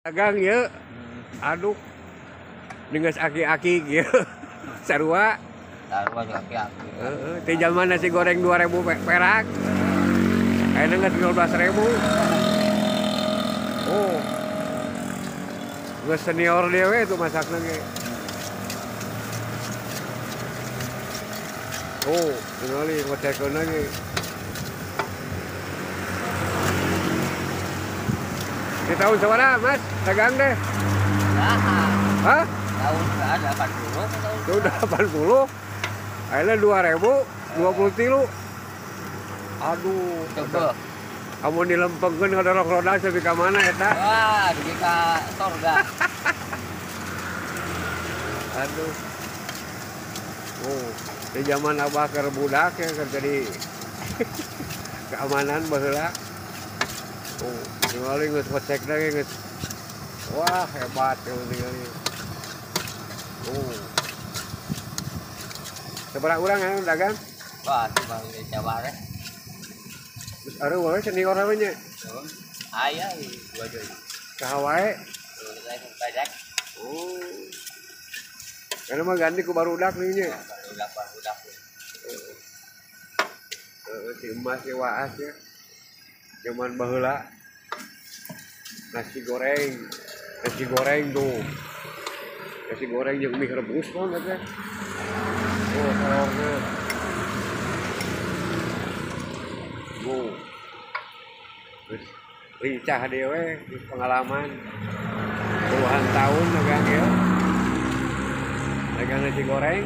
dagang ya. Aduh. Dengan aki-aki gitu. Sarua. Sarua juga aki-aki. Di zaman nasi goreng 2000 perak. Kayaknya nggak 12.000. Oh. Gue senior dia itu masaknya ge. Oh, tinggali ngecekkeun lagi. Di tahun seberapa, Mas? Dagang deh. Hah? Tahun ada 80 tahun. Sudah 80. Akhirnya 2000, 23. Aduh, Coba. Kamu dilempengkeun ka dorok roda sepi ka mana eta? Wah, di ka sorga. Aduh. Oh, di zaman Abah keur budak ya kerja di keamanan baheula. Oh, ningali geus ngecek lagi geus. Wah, hebat ya ningali. Oh. Seberapa orang yang dagang? Wah, cuma di Jawa deh. Terus ada wae senior namanya. Ayah, gua jadi. Kahawae. Saya belajar. Oh. Karena mah ganti ku barudak nih nya. Barudak. Si emas si waas ya. Zaman baheula. Nasi goreng tuh. Nasi goreng jeung mie rebus kan eta. Oh, telurnya. Oh. Terus lincah dewe pengalaman puluhan tahun dagang ya. Dagang nasi goreng.